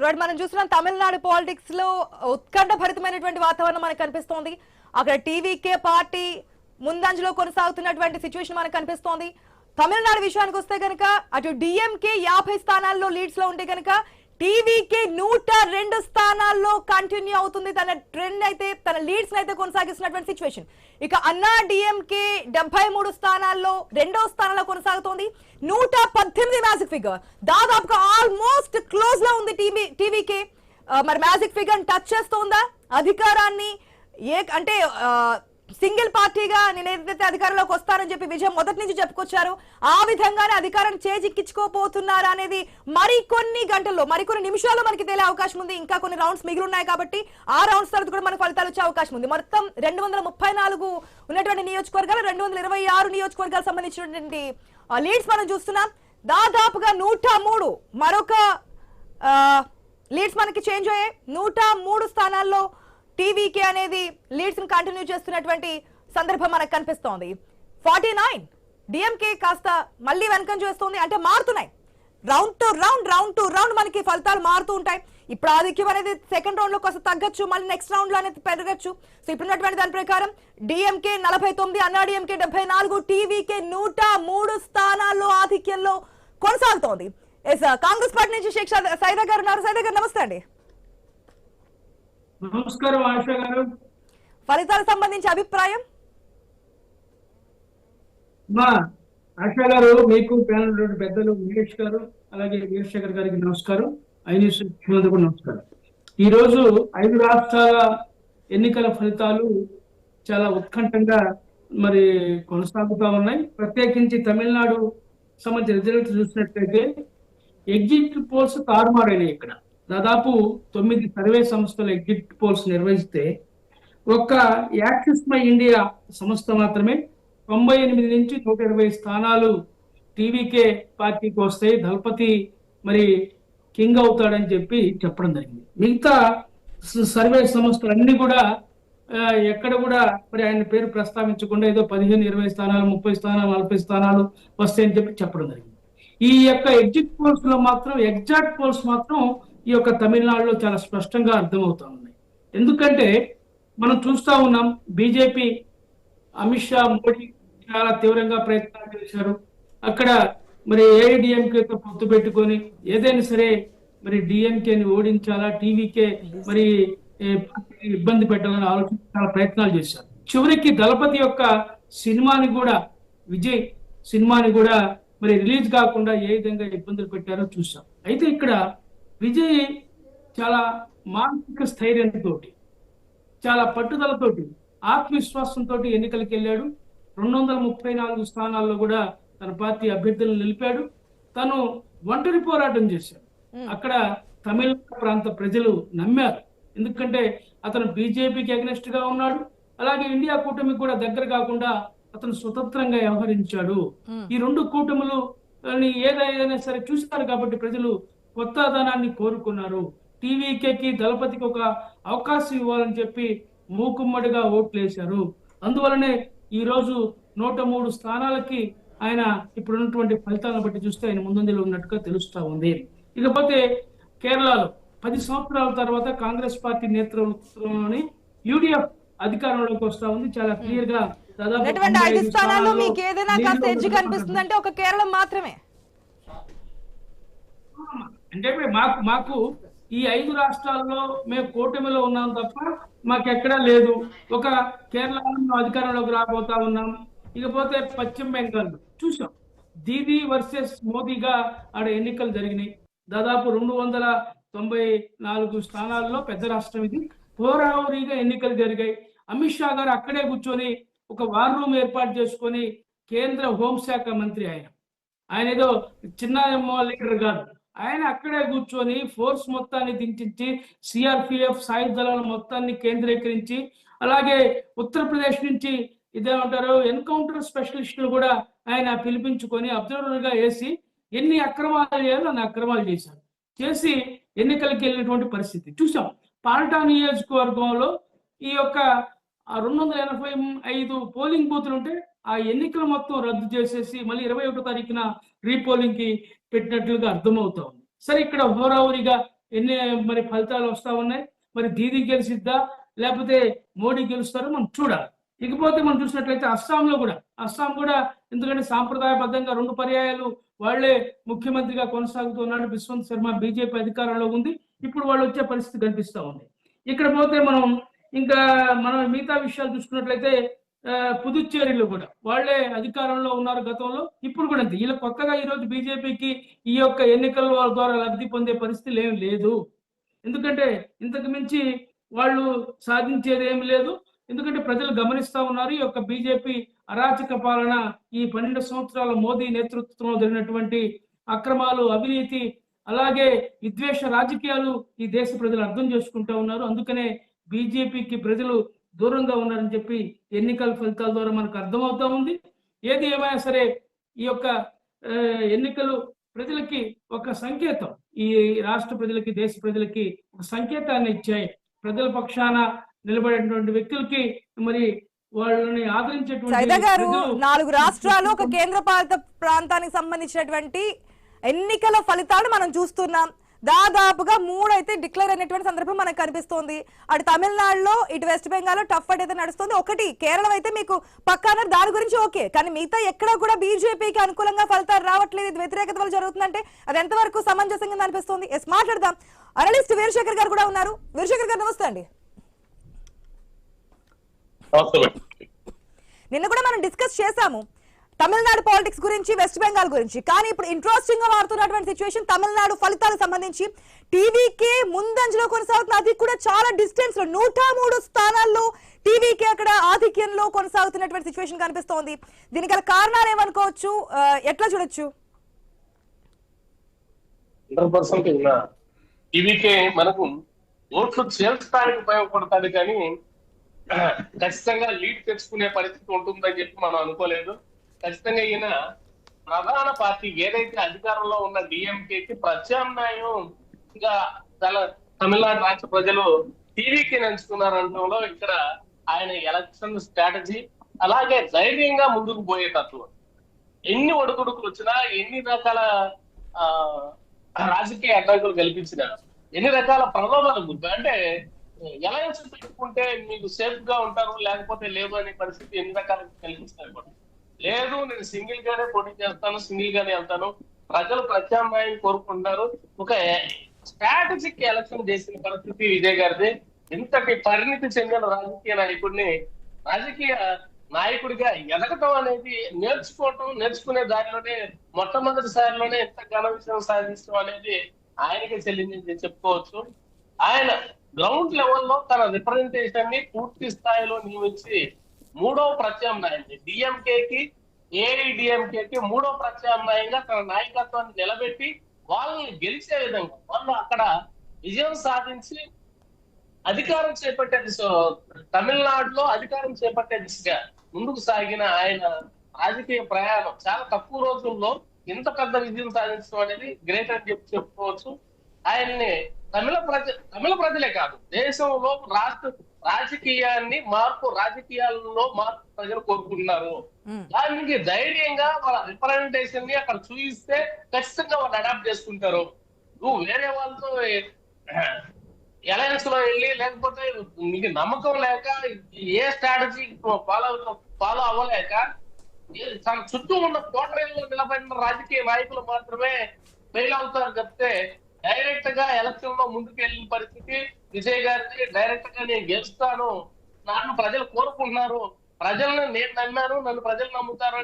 Right, మనం చూస్తున్నాం Tamil Nadu politics లో ఉత్కంఠ భరితమైనటువంటి వాతావరణం మనకు కనిపిస్తోంది. అక్కడ టీవీకే పార్టీ ముందంజలో కొనసాగుతున్నటువంటి సిచ్యువేషన్ మనకు కనిపిస్తోంది. తమిళనాడు విషయానికి వస్తే కనుక అటు డిఎంకే 50 స్థానాల్లో లీడ్స్ లో ఉంటే కనుక టీవీకే 102 స్థానాల్లో కంటిన్యూ అవుతుంది తన ట్రెండ్ అయితే, తన లీడ్స్ అయితే కొనసాగిస్తున్నటువంటి సిచ్యువేషన్. ఇక అన్నా డిఎంకే 73 స్థానాల్లో రెండో స్థానంలో కొనసాగుతోంది. 118 మ్యాజిక్ ఫిగర్, దాదాపుగా ఆల్మోస్ట్ క్లోజ్ లో ఉంది టీవీకే. మరి మ్యాజిక్ ఫిగర్ టచ్ చేస్తోందా అధికారాన్ని? అంటే సింగిల్ పార్టీగా నేను ఏదైతే అధికారంలోకి వస్తానని చెప్పి విజయం మొదటి నుంచి చెప్పుకొచ్చారు, ఆ విధంగానే అధికారం చేజిక్కించుకోపోతున్నారా అనేది మరికొన్ని గంటల్లో, మరికొన్ని నిమిషాల్లో మనకి తెలియ అవకాశం ఉంది. ఇంకా కొన్ని రౌండ్స్ మిగిలి ఉన్నాయి కాబట్టి ఆ రౌండ్స్ తర్వాత కూడా మనకు ఫలితాలు వచ్చే అవకాశం ఉంది. మొత్తం 234 ఉన్నటువంటి నియోజకవర్గాలు, 226 నియోజకవర్గాలకు సంబంధించినటువంటి లీడ్స్ మనం చూస్తున్నాం. దాదాపుగా 103 మరొక లీడ్స్ మనకి చేంజ్ అయ్యాయి. 103 స్థానాల్లో టీవీకే అనేది లీడ్స్ ని కంటిన్యూ చేస్తున్నటువంటి సందర్భం మనకు కనిపిస్తోంది. 49 డిఎంకే కాస్త మళ్ళీ వెనకం చేస్తుంది. అంటే మారుతున్నాయి, రౌండ్ టు రౌండ్ మనకి ఫలితాలు మారుతూ ఉంటాయి. ఇప్పుడు ఆధిక్యం అనేది సెకండ్ రౌండ్ లో కాస్త తగ్గచ్చు, మళ్ళీ నెక్స్ట్ రౌండ్ లో అనేది పెరగచ్చు. సో ఇప్పుడున్నటువంటి దాని ప్రకారం డిఎంకే 49, అన్నా డిఎంకే 74, టీవీకే 103 స్థానాల్లో ఆధిక్యంలో కొనసాగుతోంది. కాంగ్రెస్ పార్టీ నుంచి షేక్ సైదా గారు ఉన్నారు. సైదా గారు నమస్తే అండి. నమస్కారం ఆశా గారు. ఫలితాలకు సంబంధించి అభిప్రాయం? మా ఆశా గారు, మీకు ప్యానల్ పెద్దలు మహేష్ గారు అలాగే వీరశేఖర్ గారికి నమస్కారం, ఐన్యూస్ నమస్కారం. ఈ రోజు 5 రాష్ట్రాల ఎన్నికల ఫలితాలు చాలా ఉత్కంఠంగా మరి కొనసాగుతా ఉన్నాయి. ప్రత్యేకించి తమిళనాడు సంబంధించిన రిజల్ట్స్ చూసినట్లయితే ఎగ్జిట్ పోల్స్ తారుమారైనాయి. ఇక్కడ దాదాపు 9 సర్వే సంస్థలు ఎగ్జిట్ పోల్స్ నిర్వహిస్తే ఒక్క యాక్సిస్ మై ఇండియా సంస్థ మాత్రమే 98 నుంచి 120 స్థానాలు టీవీకే పార్టీకి వస్తాయి, దళపతి మరి కింగ్ అవుతాడని చెప్పి చెప్పడం జరిగింది. మిగతా సర్వే సంస్థలన్నీ కూడా ఎక్కడ కూడా మరి ఆయన పేరు ప్రస్తావించకుండా ఏదో 15, 20 స్థానాలు, 30 స్థానాలు, 40 స్థానాలు వస్తాయని చెప్పి చెప్పడం జరిగింది. ఈ యొక్క ఎగ్జిట్ పోల్స్ లో మాత్రం, ఎగ్జాక్ట్ పోల్స్ మాత్రం ఈ యొక్క తమిళనాడులో చాలా స్పష్టంగా అర్థమవుతా ఉన్నాయి. ఎందుకంటే మనం చూస్తా ఉన్నాం, బీజేపీ అమిత్ షా, మోడీ చాలా తీవ్రంగా ప్రయత్నాలు చేశారు. అక్కడ మరి ఏఐడిఎంకేతో పొత్తు పెట్టుకొని ఏదైనా సరే మరి డిఎంకేని ఓడించాలా, టీవీకే మరి ఇబ్బంది పెట్టాలని ఆలోచించి చాలా ప్రయత్నాలు చేశారు. చివరికి దళపతి యొక్క సినిమాని కూడా, విజయ్ సినిమాని కూడా మరి రిలీజ్ కాకుండా ఏ విధంగా ఇబ్బందులు పెట్టారో చూసాం. అయితే ఇక్కడ విజయ్ చాలా మానసిక స్థైర్యంతో, చాలా పట్టుదలతోటి, ఆత్మవిశ్వాసంతో ఎన్నికలకు వెళ్ళాడు. 234 స్థానాల్లో కూడా తన పార్టీ అభ్యర్థులను నిలిపాడు. తను ఒంటరి పోరాటం చేశాడు. అక్కడ తమిళనాడు ప్రాంత ప్రజలు నమ్మారు. ఎందుకంటే అతను బీజేపీకి అగెనిస్ట్ గా ఉన్నాడు, అలాగే ఇండియా కూటమికి కూడా దగ్గర కాకుండా అతను స్వతంత్రంగా వ్యవహరించాడు. ఈ 2 కూటములు ఏదైనా సరే చూస్తారు కాబట్టి ప్రజలు కొత్తదనాన్ని కోరుకున్నారు. టీవీకేకి, దళపతికి ఒక అవకాశం ఇవ్వాలని చెప్పి మూకుమ్మడిగా ఓట్లు వేశారు. అందువలనే ఈ రోజు 103 స్థానాలకి ఆయన ఇప్పుడున్నటువంటి ఫలితాలను బట్టి చూస్తే ఆయన ముందంజలో ఉన్నట్టుగా తెలుస్తా ఉంది. ఇకపోతే కేరళలో 10 సంవత్సరాల తర్వాత కాంగ్రెస్ పార్టీ నేతృత్వంలోని యూడిఎఫ్ అధికారంలోకి వస్తా ఉంది. చాలా క్లియర్ గా దాదాపు 5 స్థానాల్లో మీకు ఏదైనా కాస్త ఎడ్జ్ కనిపిస్తుందంటే ఒక కేరళం మాత్రమే. అంటే మాకు ఈ 5 రాష్ట్రాల్లో మేము కూటమిలో ఉన్నాం తప్ప మాకెక్కడా లేదు. ఒక కేరళలో అధికారంలోకి రాబోతా ఉన్నాం. ఇకపోతే పశ్చిమ బెంగాల్ చూసాం, దీదీ వర్సెస్ మోదీగా ఆడ ఎన్నికలు జరిగినాయి. దాదాపు 294 స్థానాల్లో పెద్ద రాష్ట్రం ఇది. హోరాహోరీగా ఎన్నికలు జరిగాయి. అమిత్ షా గారు అక్కడే కూర్చొని ఒక వార్ రూమ్ ఏర్పాటు చేసుకొని, కేంద్ర హోంశాఖ మంత్రి ఆయన ఏదో చిన్న లీడర్ కాదు, ఆయన అక్కడే కూర్చొని ఫోర్స్ మొత్తాన్ని దించి, సిఆర్పిఎఫ్ సాయుధ దళాల మొత్తాన్ని కేంద్రీకరించి, అలాగే ఉత్తరప్రదేశ్ నుంచి ఇదేమంటారు ఎన్కౌంటర్ స్పెషలిస్టులు కూడా ఆయన పిలిపించుకొని అబ్జర్వర్ గా వేసి ఎన్ని అక్రమాలు చేయాలో అన్ని అక్రమాలు చేసి ఎన్నికలకు వెళ్ళినటువంటి పరిస్థితి చూసాం. పాల్టా నియోజకవర్గంలో ఈ యొక్క 285 పోలింగ్ బూతులు ఉంటే ఆ ఎన్నికలు మొత్తం రద్దు చేసేసి మళ్ళీ 21వ తారీఖున రీపోలింగ్ కి పెట్టినట్లుగా అర్థమవుతా ఉంది. సరే, ఇక్కడ హోరాహోరీగా ఎన్ని మరి ఫలితాలు వస్తా ఉన్నాయి. మరి దీదీ గెలిచిద్దా లేకపోతే మోడీ గెలుస్తారో మనం చూడాలి. ఇకపోతే మనం చూసినట్లయితే అస్సాం కూడా ఎందుకంటే సాంప్రదాయబద్ధంగా 2 పర్యాయాలు వాళ్లే ముఖ్యమంత్రిగా కొనసాగుతున్నాడు. బిశ్వంత్ శర్మ బీజేపీ అధికారంలో ఉంది. ఇప్పుడు వాళ్ళు వచ్చే పరిస్థితి కనిపిస్తా ఉంది. ఇక్కడ పోతే ఇంకా మనం మిగతా విషయాలు చూసుకున్నట్లయితే పుదుచ్చేరిలో కూడా వాళ్లే అధికారంలో ఉన్నారు గతంలో, ఇప్పుడు కూడా అంతే. వీళ్ళ కొత్తగా ఈ రోజు బీజేపీకి ఈ యొక్క ఎన్నికల ద్వారా లబ్ధి పొందే పరిస్థితులు ఏం లేదు. ఎందుకంటే ఇంతకు మించి వాళ్ళు సాధించేది ఏమి లేదు. ఎందుకంటే ప్రజలు గమనిస్తా ఉన్నారు ఈ యొక్క బీజేపీ అరాచక పాలన, ఈ 12 సంవత్సరాల మోదీ నేతృత్వంలో జరిగినటువంటి అక్రమాలు, అవినీతి, అలాగే విద్వేష రాజకీయాలు ఈ దేశ ప్రజలు అర్థం చేసుకుంటా ఉన్నారు. అందుకనే బీజేపీకి ప్రజలు దూరంగా ఉన్నారని చెప్పి ఎన్నికల ఫలితాల ద్వారా మనకు అర్థమవుతా ఉంది. ఏది ఏమైనా సరే ఈ యొక్క ఎన్నికలు ప్రజలకి ఒక సంకేతం, ఈ రాష్ట్ర ప్రజలకి, దేశ ప్రజలకి ఒక సంకేతాన్ని ఇచ్చాయి. ప్రజల పక్షాన నిలబడేటువంటి వ్యక్తులకి మరి వాళ్ళని ఆదరించేటువంటి సైదా గారు, 4 రాష్ట్రాలు ఒక కేంద్ర పాలిత ప్రాంతానికి సంబంధించినటువంటి ఎన్నికల ఫలితాలు మనం చూస్తున్నాం. దాదాపుగా 3 అయితే డిక్లేర్ అయినటువంటి సందర్భం మనకు కనిపిస్తోంది. అటు తమిళనాడులో, ఇటు వెస్ట్ బెంగాల్ లో టఫ్ ఫైట్ అయితే నడుస్తుంది. ఒకటి కేరళం అయితే మీకు పక్కాన, దాని గురించి ఓకే. కానీ మిగతా ఎక్కడ కూడా బీజేపీకి అనుకూలంగా ఫలితాలు రావట్లేదు, ఇది వ్యతిరేకత వల్ల జరుగుతుందంటే అది ఎంతవరకు సమంజసంగా అనిపిస్తుంది? మాట్లాడదాం. అనలిస్ట్ వీరశేఖర్ గారు కూడా ఉన్నారు. వీరశేఖర్ గారు నమస్తే అండి. నిన్న కూడా మనం డిస్కస్ చేశాము తమిళనాడు పాలిటిక్స్ గురించి, వెస్ట్ బెంగాల్ గురించి. కానీ ఇప్పుడు ఇంట్రెస్టింగ్ గా మారుతున్నటువంటి సిచ్యువేషన్ తమిళనాడు ఫలితాలకు సంబంధించి టీవీకే ముందంజలో కొనసాగుతున్న, అది కూడా చాలా డిస్టెన్స్ లో 103 స్థానాల్లో టీవీకే అక్కడ ఆధిక్యంలో కొనసాగుతున్నటువంటి సిచ్యువేషన్ కనిపిస్తోంది. దీనికి గల కారణాలు ఏమనుకోవచ్చు, ఎట్లా చూడొచ్చు? 100% టీవీకే మనకు ఓట్లు చేర్చడానికి ఉపయోగపడతాది, కానీ ఖచ్చితంగా లీడ్ తెచ్చుకునే పరిస్థితి ఉంటుందని చెప్పి మనం అనుకోలేదు. ఖచ్చితంగా ఈయన ప్రధాన పార్టీ ఏదైతే అధికారంలో ఉన్న డిఎంకేకి ప్రత్యామ్నాయంగా తమిళనాడు రాష్ట్ర ప్రజలు టీవీకి ఎంచుకున్నారనడంలో ఇక్కడ ఆయన ఎలక్షన్ స్ట్రాటజీ, అలాగే ధైర్యంగా ముందుకు పోయే తత్వం. ఎన్ని ఒడుకుడుకులు వచ్చినా, ఎన్ని రకాల రాజకీయ అడ్డంకులు కల్పించినా, ఎన్ని రకాల ప్రలోభాలు, అంటే ఎలయన్స్ పెట్టుకుంటే మీకు సేఫ్ గా ఉంటారు, లేకపోతే లేదు అనే పరిస్థితి ఎన్ని రకాలుగా కల్పిస్తారు. లేదు, నేను సింగిల్ గానే పోటీ చేస్తాను, సింగిల్ గానే వెళ్తాను, ప్రజలు ప్రత్యామ్నాయం కోరుకుంటారు. ఒక స్ట్రాటజిక్ ఎలక్షన్ చేసిన పరిస్థితి విజయ్ గారిది. ఇంతటి పరిణితి చెందిన రాజకీయ నాయకుడిగా ఎదగటం అనేది నేర్చుకునే దారిలోనే మొట్టమొదటిసారిలోనే ఎంత ఘన విషయం సాధించడం అనేది ఆయనకే చెల్లిందని చెప్పుకోవచ్చు. ఆయన గ్రౌండ్ లెవెల్లో తన రిప్రజెంటేషన్ ని పూర్తి స్థాయిలో నియమించి 3వ ప్రత్యామ్నాయాన్ని డిఎంకేకి, ఏఐడిఎంకేకి 3వ ప్రత్యామ్నాయంగా తన నాయకత్వాన్ని నిలబెట్టి వాళ్ళని గెలిచే విధంగా, వాళ్ళు అక్కడ విజయం సాధించి అధికారం చేపట్టే తమిళనాడులో అధికారం చేపట్టే దిశగా ముందుకు సాగిన ఆయన రాజకీయ ప్రయాణం చాలా తక్కువ రోజుల్లో ఇంత పెద్ద విజయం సాధించడం అనేది గ్రేట్ అని చెప్పుకోవచ్చు. ఆయన్ని తమిళ ప్రజలే కాదు, దేశంలో రాజకీయాలలో మార్పు ప్రజలు కోరుకుంటున్నారు. దానికి ధైర్యంగా వాళ్ళ రిప్రజెంటేషన్ ని అక్కడ చూపిస్తే ఖచ్చితంగా వాళ్ళు అడాప్ట్ చేసుకుంటారు. నువ్వు వేరే వాళ్ళతో అలయన్స్ లో వెళ్ళి, లేకపోతే మీకు నమ్మకం లేక, ఏ స్ట్రాటజీ ఫాలో అవ్వలేక తన చుట్టూ ఉన్న కోటరీలో నిలబడిన రాజకీయ నాయకులు మాత్రమే ఫెయిల్ అవుతారు చెప్తే, డైరెక్ట్ గా ఎలక్షన్ లో ముందుకు వెళ్ళిన పరిస్థితి విజయ్ గారిని. డైరెక్ట్ గా నేను గెలుస్తాను, నన్ను ప్రజలు కోరుకుంటున్నారు, ప్రజలను నేను నమ్మాను, నన్ను ప్రజలు నమ్ముతారు అని